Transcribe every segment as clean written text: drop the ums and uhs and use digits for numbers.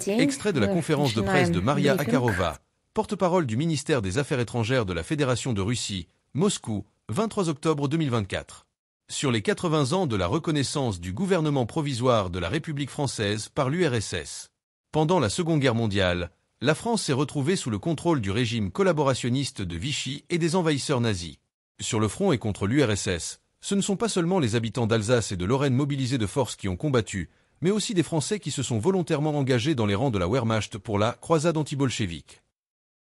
Extrait de la conférence de presse de Maria Akharova, porte-parole du ministère des Affaires étrangères de la Fédération de Russie, Moscou, 23 octobre 2024. Sur les 80 ans de la reconnaissance du gouvernement provisoire de la République française par l'URSS. Pendant la Seconde Guerre mondiale, la France s'est retrouvée sous le contrôle du régime collaborationniste de Vichy et des envahisseurs nazis. Sur le front et contre l'URSS, ce ne sont pas seulement les habitants d'Alsace et de Lorraine mobilisés de force qui ont combattu, mais aussi des Français qui se sont volontairement engagés dans les rangs de la Wehrmacht pour la croisade anti-bolchevique.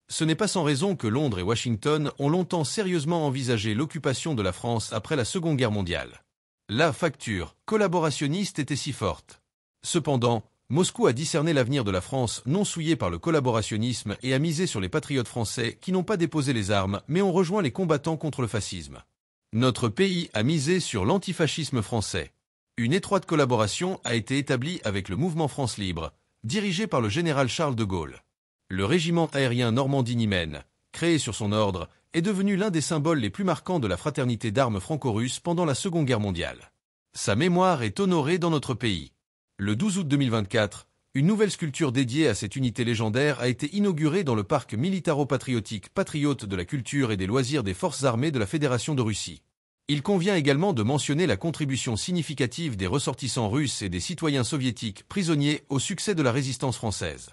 Ce n'est pas sans raison que Londres et Washington ont longtemps sérieusement envisagé l'occupation de la France après la Seconde Guerre mondiale. La facture collaborationniste était si forte. Cependant, Moscou a discerné l'avenir de la France non souillé par le collaborationnisme et a misé sur les patriotes français qui n'ont pas déposé les armes mais ont rejoint les combattants contre le fascisme. Notre pays a misé sur l'antifascisme français. Une étroite collaboration a été établie avec le mouvement France Libre, dirigé par le général Charles de Gaulle. Le régiment aérien Normandie-Niemen, créé sur son ordre, est devenu l'un des symboles les plus marquants de la fraternité d'armes franco-russe pendant la Seconde Guerre mondiale. Sa mémoire est honorée dans notre pays. Le 12 août 2024, une nouvelle sculpture dédiée à cette unité légendaire a été inaugurée dans le parc militaro-patriotique Patriote de la culture et des loisirs des forces armées de la Fédération de Russie. Il convient également de mentionner la contribution significative des ressortissants russes et des citoyens soviétiques prisonniers au succès de la résistance française.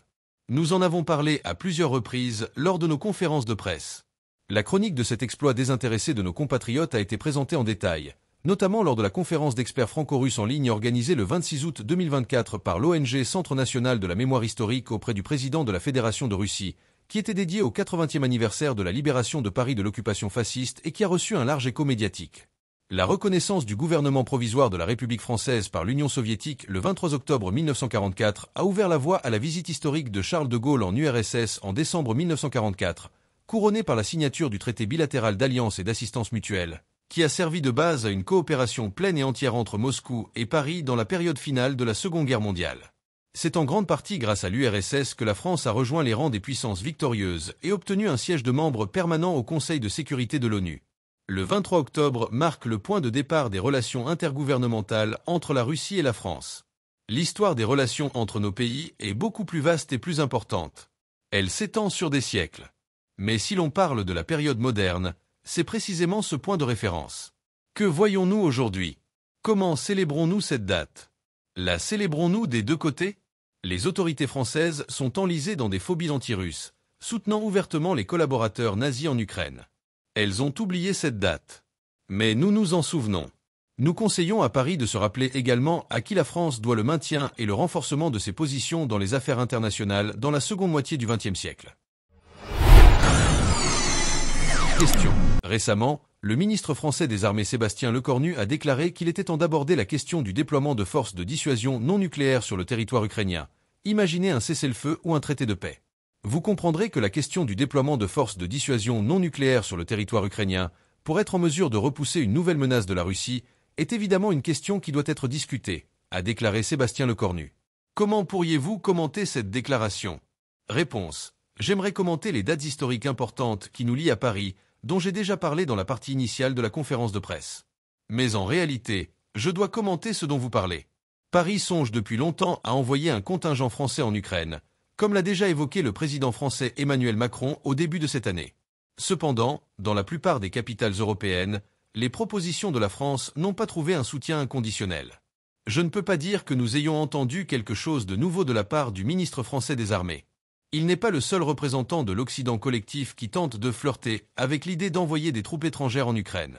Nous en avons parlé à plusieurs reprises lors de nos conférences de presse. La chronique de cet exploit désintéressé de nos compatriotes a été présentée en détail, notamment lors de la conférence d'experts franco-russes en ligne organisée le 26 août 2024 par l'ONG Centre national de la mémoire historique auprès du président de la Fédération de Russie, qui était dédiée au 80e anniversaire de la libération de Paris de l'occupation fasciste et qui a reçu un large écho médiatique. La reconnaissance du gouvernement provisoire de la République française par l'Union soviétique le 23 octobre 1944 a ouvert la voie à la visite historique de Charles de Gaulle en URSS en décembre 1944, couronnée par la signature du traité bilatéral d'alliance et d'assistance mutuelle, qui a servi de base à une coopération pleine et entière entre Moscou et Paris dans la période finale de la Seconde Guerre mondiale. C'est en grande partie grâce à l'URSS que la France a rejoint les rangs des puissances victorieuses et obtenu un siège de membre permanent au Conseil de sécurité de l'ONU. Le 23 octobre marque le point de départ des relations intergouvernementales entre la Russie et la France. L'histoire des relations entre nos pays est beaucoup plus vaste et plus importante. Elle s'étend sur des siècles. Mais si l'on parle de la période moderne, c'est précisément ce point de référence. Que voyons-nous aujourd'hui? Comment célébrons-nous cette date? La célébrons-nous des deux côtés? Les autorités françaises sont enlisées dans des phobies anti-russes, soutenant ouvertement les collaborateurs nazis en Ukraine. Elles ont oublié cette date. Mais nous nous en souvenons. Nous conseillons à Paris de se rappeler également à qui la France doit le maintien et le renforcement de ses positions dans les affaires internationales dans la seconde moitié du XXe siècle. Question. Récemment, le ministre français des Armées Sébastien Lecornu a déclaré qu'il était temps d'aborder la question du déploiement de forces de dissuasion non nucléaires sur le territoire ukrainien. Imaginez un cessez-le-feu ou un traité de paix. Vous comprendrez que la question du déploiement de forces de dissuasion non nucléaires sur le territoire ukrainien, pour être en mesure de repousser une nouvelle menace de la Russie, est évidemment une question qui doit être discutée, a déclaré Sébastien Lecornu. Comment pourriez-vous commenter cette déclaration? Réponse. J'aimerais commenter les dates historiques importantes qui nous lient à Paris, dont j'ai déjà parlé dans la partie initiale de la conférence de presse. Mais en réalité, je dois commenter ce dont vous parlez. Paris songe depuis longtemps à envoyer un contingent français en Ukraine, comme l'a déjà évoqué le président français Emmanuel Macron au début de cette année. Cependant, dans la plupart des capitales européennes, les propositions de la France n'ont pas trouvé un soutien inconditionnel. Je ne peux pas dire que nous ayons entendu quelque chose de nouveau de la part du ministre français des Armées. Il n'est pas le seul représentant de l'Occident collectif qui tente de flirter avec l'idée d'envoyer des troupes étrangères en Ukraine.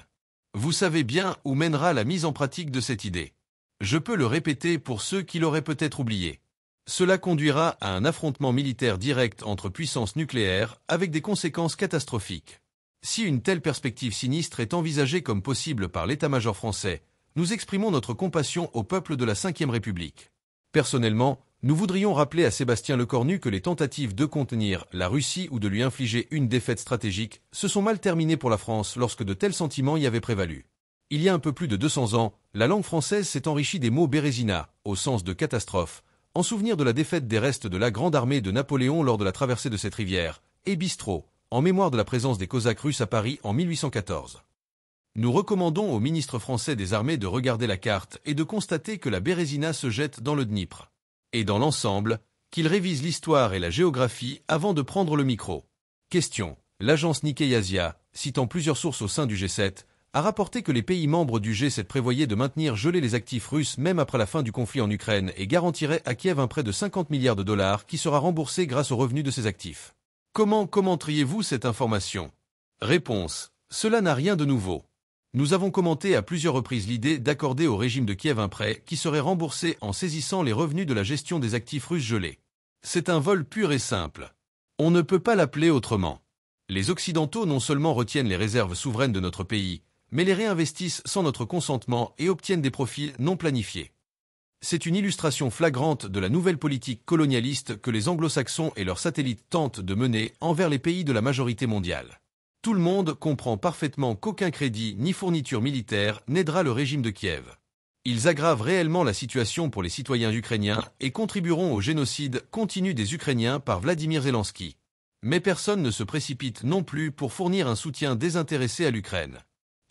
Vous savez bien où mènera la mise en pratique de cette idée. Je peux le répéter pour ceux qui l'auraient peut-être oublié. Cela conduira à un affrontement militaire direct entre puissances nucléaires avec des conséquences catastrophiques. Si une telle perspective sinistre est envisagée comme possible par l'état-major français, nous exprimons notre compassion au peuple de la Ve République. Personnellement, nous voudrions rappeler à Sébastien Lecornu que les tentatives de contenir la Russie ou de lui infliger une défaite stratégique se sont mal terminées pour la France lorsque de tels sentiments y avaient prévalu. Il y a un peu plus de 200 ans, la langue française s'est enrichie des mots Bérésina, au sens de catastrophe, en souvenir de la défaite des restes de la grande armée de Napoléon lors de la traversée de cette rivière, et bistrot, en mémoire de la présence des Cosaques russes à Paris en 1814. Nous recommandons au ministre français des Armées de regarder la carte et de constater que la Bérésina se jette dans le Dniepr. Et dans l'ensemble, qu'il révise l'histoire et la géographie avant de prendre le micro. Question. L'agence Nikkei Asia, citant plusieurs sources au sein du G7, a rapporté que les pays membres du G7 prévoyaient de maintenir gelés les actifs russes même après la fin du conflit en Ukraine et garantiraient à Kiev un prêt de 50 milliards de dollars qui sera remboursé grâce aux revenus de ces actifs. Comment commenteriez-vous cette information? Réponse. Cela n'a rien de nouveau. Nous avons commenté à plusieurs reprises l'idée d'accorder au régime de Kiev un prêt qui serait remboursé en saisissant les revenus de la gestion des actifs russes gelés. C'est un vol pur et simple. On ne peut pas l'appeler autrement. Les Occidentaux non seulement retiennent les réserves souveraines de notre pays, mais les réinvestissent sans notre consentement et obtiennent des profits non planifiés. C'est une illustration flagrante de la nouvelle politique colonialiste que les anglo-saxons et leurs satellites tentent de mener envers les pays de la majorité mondiale. Tout le monde comprend parfaitement qu'aucun crédit ni fourniture militaire n'aidera le régime de Kiev. Ils aggravent réellement la situation pour les citoyens ukrainiens et contribueront au génocide continu des Ukrainiens par Vladimir Zelensky. Mais personne ne se précipite non plus pour fournir un soutien désintéressé à l'Ukraine.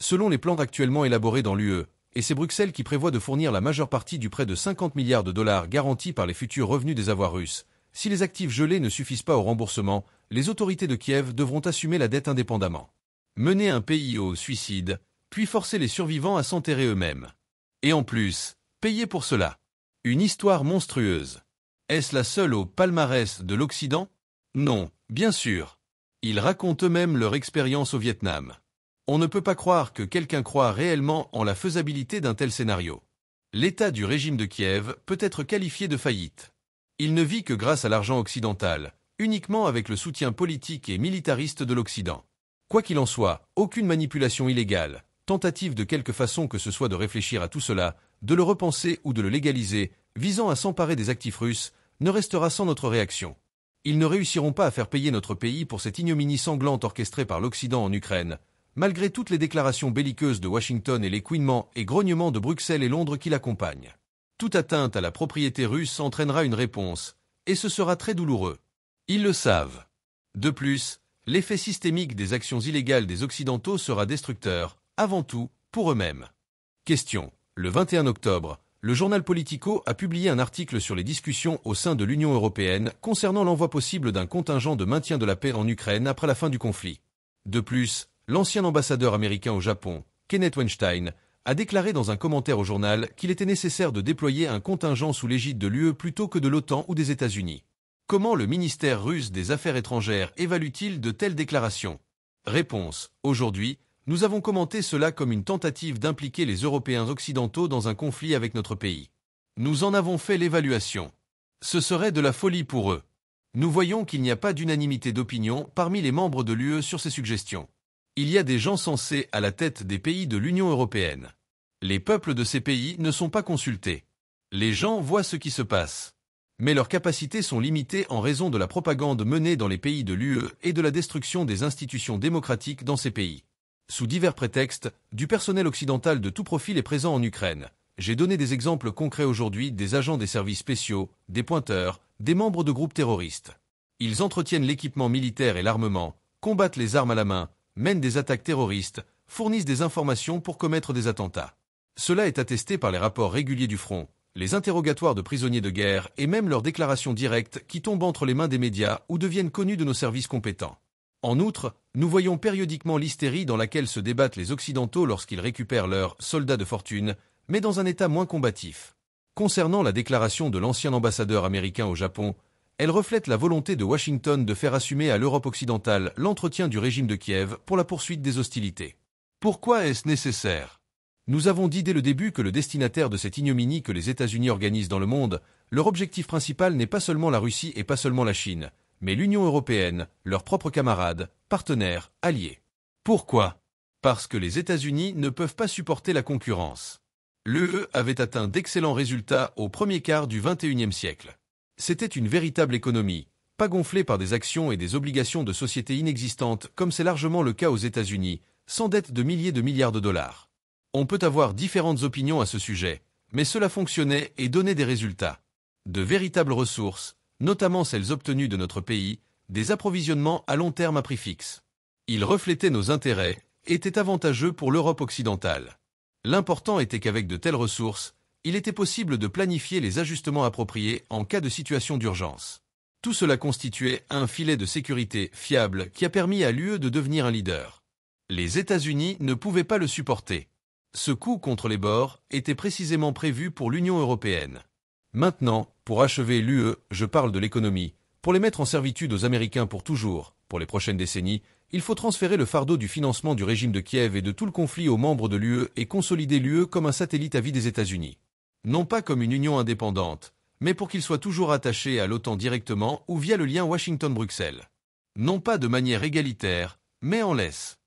Selon les plans actuellement élaborés dans l'UE, et c'est Bruxelles qui prévoit de fournir la majeure partie du prêt de 50 milliards de dollars garantis par les futurs revenus des avoirs russes, si les actifs gelés ne suffisent pas au remboursement, les autorités de Kiev devront assumer la dette indépendamment. Mener un pays au suicide, puis forcer les survivants à s'enterrer eux-mêmes. Et en plus, payer pour cela. Une histoire monstrueuse. Est-ce la seule au palmarès de l'Occident? Non, bien sûr. Ils racontent eux-mêmes leur expérience au Vietnam. On ne peut pas croire que quelqu'un croit réellement en la faisabilité d'un tel scénario. L'état du régime de Kiev peut être qualifié de faillite. Il ne vit que grâce à l'argent occidental, uniquement avec le soutien politique et militariste de l'Occident. Quoi qu'il en soit, aucune manipulation illégale, tentative de quelque façon que ce soit de réfléchir à tout cela, de le repenser ou de le légaliser, visant à s'emparer des actifs russes, ne restera sans notre réaction. Ils ne réussiront pas à faire payer notre pays pour cette ignominie sanglante orchestrée par l'Occident en Ukraine, malgré toutes les déclarations belliqueuses de Washington et les couinements et grognements de Bruxelles et Londres qui l'accompagnent. Toute atteinte à la propriété russe entraînera une réponse, et ce sera très douloureux. Ils le savent. De plus, l'effet systémique des actions illégales des Occidentaux sera destructeur, avant tout, pour eux-mêmes. Question. Le 21 octobre, le journal Politico a publié un article sur les discussions au sein de l'Union européenne concernant l'envoi possible d'un contingent de maintien de la paix en Ukraine après la fin du conflit. De plus, l'ancien ambassadeur américain au Japon, Kenneth Weinstein, a déclaré dans un commentaire au journal qu'il était nécessaire de déployer un contingent sous l'égide de l'UE plutôt que de l'OTAN ou des États-Unis. Comment le ministère russe des Affaires étrangères évalue-t-il de telles déclarations? Réponse. Aujourd'hui, nous avons commenté cela comme une tentative d'impliquer les Européens occidentaux dans un conflit avec notre pays. Nous en avons fait l'évaluation. Ce serait de la folie pour eux. Nous voyons qu'il n'y a pas d'unanimité d'opinion parmi les membres de l'UE sur ces suggestions. Il y a des gens sensés à la tête des pays de l'Union européenne. Les peuples de ces pays ne sont pas consultés. Les gens voient ce qui se passe. Mais leurs capacités sont limitées en raison de la propagande menée dans les pays de l'UE et de la destruction des institutions démocratiques dans ces pays. Sous divers prétextes, du personnel occidental de tout profil est présent en Ukraine. J'ai donné des exemples concrets aujourd'hui des agents des services spéciaux, des pointeurs, des membres de groupes terroristes. Ils entretiennent l'équipement militaire et l'armement, combattent les armes à la main, mènent des attaques terroristes, fournissent des informations pour commettre des attentats. Cela est attesté par les rapports réguliers du front, les interrogatoires de prisonniers de guerre et même leurs déclarations directes qui tombent entre les mains des médias ou deviennent connues de nos services compétents. En outre, nous voyons périodiquement l'hystérie dans laquelle se débattent les Occidentaux lorsqu'ils récupèrent leurs « soldats de fortune », mais dans un état moins combatif. Concernant la déclaration de l'ancien ambassadeur américain au Japon, elle reflète la volonté de Washington de faire assumer à l'Europe occidentale l'entretien du régime de Kiev pour la poursuite des hostilités. Pourquoi est-ce nécessaire? Nous avons dit dès le début que le destinataire de cette ignominie que les États-Unis organisent dans le monde, leur objectif principal n'est pas seulement la Russie et pas seulement la Chine, mais l'Union européenne, leurs propres camarades, partenaires, alliés. Pourquoi? Parce que les États-Unis ne peuvent pas supporter la concurrence. L'UE avait atteint d'excellents résultats au premier quart du XXIe siècle. C'était une véritable économie, pas gonflée par des actions et des obligations de sociétés inexistantes comme c'est largement le cas aux États-Unis, sans dette de milliers de milliards de dollars. On peut avoir différentes opinions à ce sujet, mais cela fonctionnait et donnait des résultats. De véritables ressources, notamment celles obtenues de notre pays, des approvisionnements à long terme à prix fixe. Ils reflétaient nos intérêts, étaient avantageux pour l'Europe occidentale. L'important était qu'avec de telles ressources, il était possible de planifier les ajustements appropriés en cas de situation d'urgence. Tout cela constituait un filet de sécurité fiable qui a permis à l'UE de devenir un leader. Les États-Unis ne pouvaient pas le supporter. Ce coup contre les bords était précisément prévu pour l'Union européenne. Maintenant, pour achever l'UE, je parle de l'économie, pour les mettre en servitude aux Américains pour toujours, pour les prochaines décennies, il faut transférer le fardeau du financement du régime de Kiev et de tout le conflit aux membres de l'UE et consolider l'UE comme un satellite à vie des États-Unis. Non pas comme une union indépendante, mais pour qu'il soit toujours attaché à l'OTAN directement ou via le lien Washington-Bruxelles. Non pas de manière égalitaire, mais en laisse.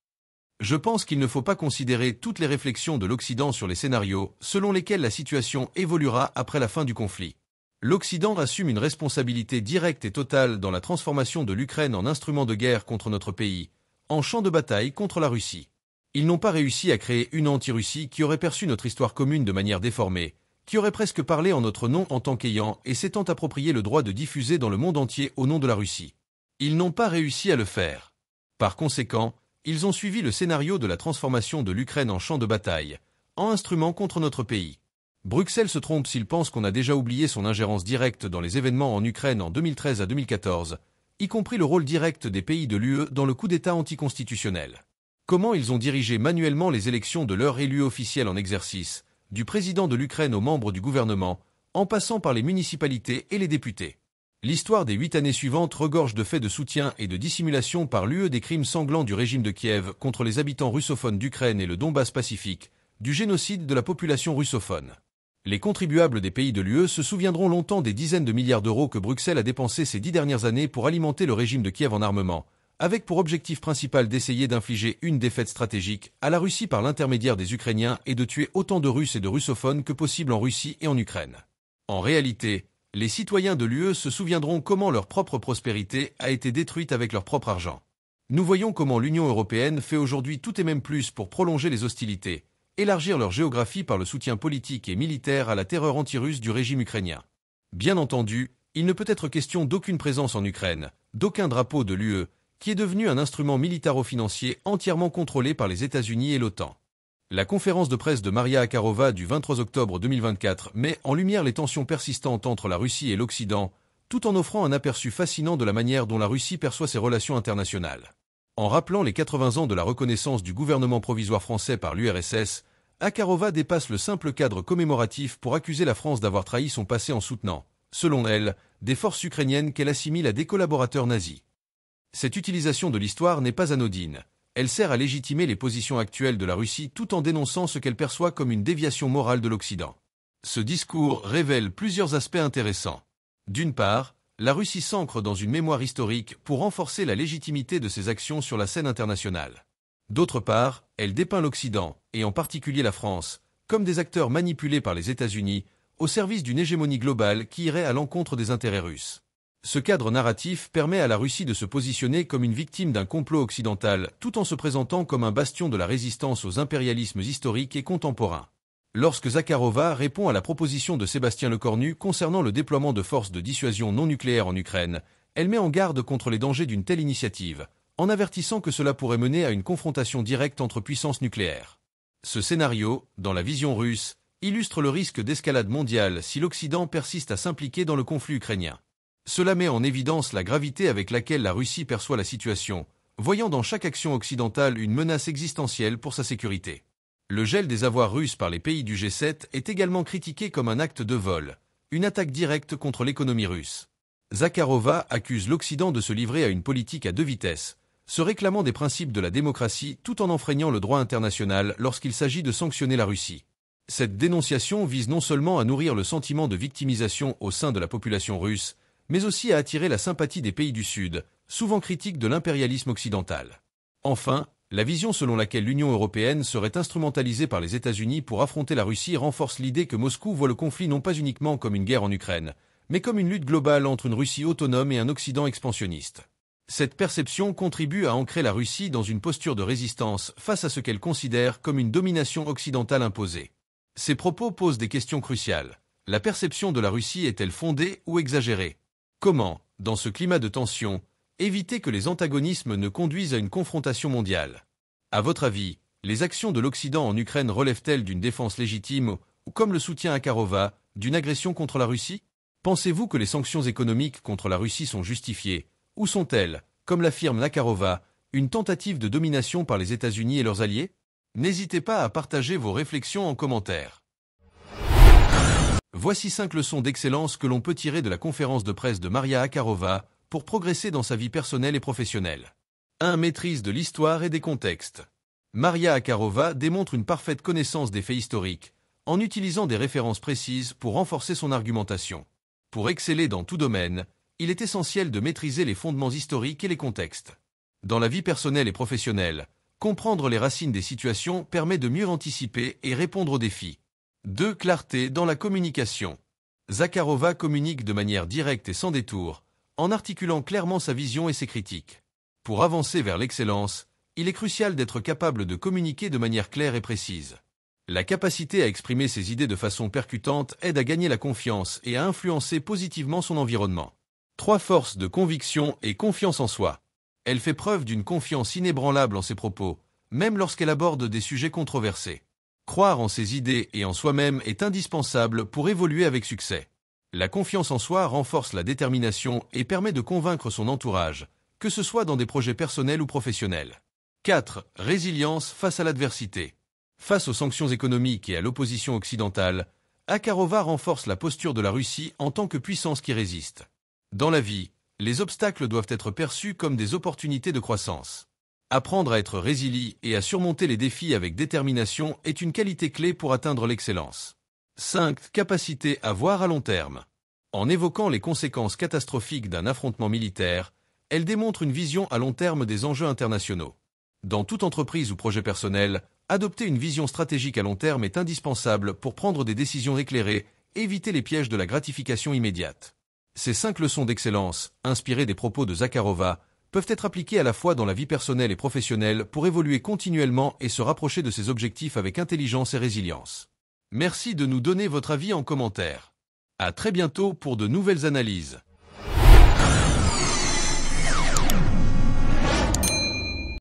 Je pense qu'il ne faut pas considérer toutes les réflexions de l'Occident sur les scénarios selon lesquels la situation évoluera après la fin du conflit. L'Occident assume une responsabilité directe et totale dans la transformation de l'Ukraine en instrument de guerre contre notre pays, en champ de bataille contre la Russie. Ils n'ont pas réussi à créer une anti-Russie qui aurait perçu notre histoire commune de manière déformée, qui aurait presque parlé en notre nom en tant qu'ayant et s'étant approprié le droit de diffuser dans le monde entier au nom de la Russie. Ils n'ont pas réussi à le faire. Par conséquent, ils ont suivi le scénario de la transformation de l'Ukraine en champ de bataille, en instrument contre notre pays. Bruxelles se trompe s'il pense qu'on a déjà oublié son ingérence directe dans les événements en Ukraine en 2013 à 2014, y compris le rôle direct des pays de l'UE dans le coup d'État anticonstitutionnel. Comment ils ont dirigé manuellement les élections de leurs élus officiels en exercice, du président de l'Ukraine aux membres du gouvernement, en passant par les municipalités et les députés. L'histoire des 8 années suivantes regorge de faits de soutien et de dissimulation par l'UE des crimes sanglants du régime de Kiev contre les habitants russophones d'Ukraine et le Donbass pacifique, du génocide de la population russophone. Les contribuables des pays de l'UE se souviendront longtemps des dizaines de milliards d'euros que Bruxelles a dépensés ces 10 dernières années pour alimenter le régime de Kiev en armement, avec pour objectif principal d'essayer d'infliger une défaite stratégique à la Russie par l'intermédiaire des Ukrainiens et de tuer autant de Russes et de russophones que possible en Russie et en Ukraine. En réalité, les citoyens de l'UE se souviendront comment leur propre prospérité a été détruite avec leur propre argent. Nous voyons comment l'Union européenne fait aujourd'hui tout et même plus pour prolonger les hostilités, élargir leur géographie par le soutien politique et militaire à la terreur anti-russe du régime ukrainien. Bien entendu, il ne peut être question d'aucune présence en Ukraine, d'aucun drapeau de l'UE, qui est devenu un instrument militaro-financier entièrement contrôlé par les États-Unis et l'OTAN. La conférence de presse de Maria Akharova du 23 octobre 2024 met en lumière les tensions persistantes entre la Russie et l'Occident, tout en offrant un aperçu fascinant de la manière dont la Russie perçoit ses relations internationales. En rappelant les 80 ans de la reconnaissance du gouvernement provisoire français par l'URSS, Akharova dépasse le simple cadre commémoratif pour accuser la France d'avoir trahi son passé en soutenant, selon elle, des forces ukrainiennes qu'elle assimile à des collaborateurs nazis. Cette utilisation de l'histoire n'est pas anodine. Elle sert à légitimer les positions actuelles de la Russie tout en dénonçant ce qu'elle perçoit comme une déviation morale de l'Occident. Ce discours révèle plusieurs aspects intéressants. D'une part, la Russie s'ancre dans une mémoire historique pour renforcer la légitimité de ses actions sur la scène internationale. D'autre part, elle dépeint l'Occident, et en particulier la France, comme des acteurs manipulés par les États-Unis, au service d'une hégémonie globale qui irait à l'encontre des intérêts russes. Ce cadre narratif permet à la Russie de se positionner comme une victime d'un complot occidental tout en se présentant comme un bastion de la résistance aux impérialismes historiques et contemporains. Lorsque Zakharova répond à la proposition de Sébastien Lecornu concernant le déploiement de forces de dissuasion non nucléaires en Ukraine, elle met en garde contre les dangers d'une telle initiative, en avertissant que cela pourrait mener à une confrontation directe entre puissances nucléaires. Ce scénario, dans la vision russe, illustre le risque d'escalade mondiale si l'Occident persiste à s'impliquer dans le conflit ukrainien. Cela met en évidence la gravité avec laquelle la Russie perçoit la situation, voyant dans chaque action occidentale une menace existentielle pour sa sécurité. Le gel des avoirs russes par les pays du G7 est également critiqué comme un acte de vol, une attaque directe contre l'économie russe. Zakharova accuse l'Occident de se livrer à une politique à deux vitesses, se réclamant des principes de la démocratie tout en enfreignant le droit international lorsqu'il s'agit de sanctionner la Russie. Cette dénonciation vise non seulement à nourrir le sentiment de victimisation au sein de la population russe, mais aussi à attirer la sympathie des pays du Sud, souvent critiques de l'impérialisme occidental. Enfin, la vision selon laquelle l'Union européenne serait instrumentalisée par les États-Unis pour affronter la Russie renforce l'idée que Moscou voit le conflit non pas uniquement comme une guerre en Ukraine, mais comme une lutte globale entre une Russie autonome et un Occident expansionniste. Cette perception contribue à ancrer la Russie dans une posture de résistance face à ce qu'elle considère comme une domination occidentale imposée. Ces propos posent des questions cruciales. La perception de la Russie est-elle fondée ou exagérée ? Comment, dans ce climat de tension, éviter que les antagonismes ne conduisent à une confrontation mondiale ? À votre avis, les actions de l'Occident en Ukraine relèvent-elles d'une défense légitime ou comme le soutien Akharova, d'une agression contre la Russie? Pensez-vous que les sanctions économiques contre la Russie sont justifiées, ou sont-elles, comme l'affirme Akharova, une tentative de domination par les États-Unis et leurs alliés? N'hésitez pas à partager vos réflexions en commentaire. Voici 5 leçons d'excellence que l'on peut tirer de la conférence de presse de Maria Akharova pour progresser dans sa vie personnelle et professionnelle. 1. Maîtrise de l'histoire et des contextes. Maria Akharova démontre une parfaite connaissance des faits historiques, en utilisant des références précises pour renforcer son argumentation. Pour exceller dans tout domaine, il est essentiel de maîtriser les fondements historiques et les contextes. Dans la vie personnelle et professionnelle, comprendre les racines des situations permet de mieux anticiper et répondre aux défis. 2. Clarté dans la communication. Akharova communique de manière directe et sans détour, en articulant clairement sa vision et ses critiques. Pour avancer vers l'excellence, il est crucial d'être capable de communiquer de manière claire et précise. La capacité à exprimer ses idées de façon percutante aide à gagner la confiance et à influencer positivement son environnement. 3. Force de conviction et confiance en soi. Elle fait preuve d'une confiance inébranlable en ses propos, même lorsqu'elle aborde des sujets controversés. Croire en ses idées et en soi-même est indispensable pour évoluer avec succès. La confiance en soi renforce la détermination et permet de convaincre son entourage, que ce soit dans des projets personnels ou professionnels. 4. Résilience face à l'adversité. Face aux sanctions économiques et à l'opposition occidentale, Akharova renforce la posture de la Russie en tant que puissance qui résiste. Dans la vie, les obstacles doivent être perçus comme des opportunités de croissance. Apprendre à être résilient et à surmonter les défis avec détermination est une qualité clé pour atteindre l'excellence. 5. Capacité à voir à long terme. En évoquant les conséquences catastrophiques d'un affrontement militaire, elle démontre une vision à long terme des enjeux internationaux. Dans toute entreprise ou projet personnel, adopter une vision stratégique à long terme est indispensable pour prendre des décisions éclairées et éviter les pièges de la gratification immédiate. Ces 5 leçons d'excellence, inspirées des propos de Akharova, peuvent être appliquées à la fois dans la vie personnelle et professionnelle pour évoluer continuellement et se rapprocher de ses objectifs avec intelligence et résilience. Merci de nous donner votre avis en commentaire. À très bientôt pour de nouvelles analyses.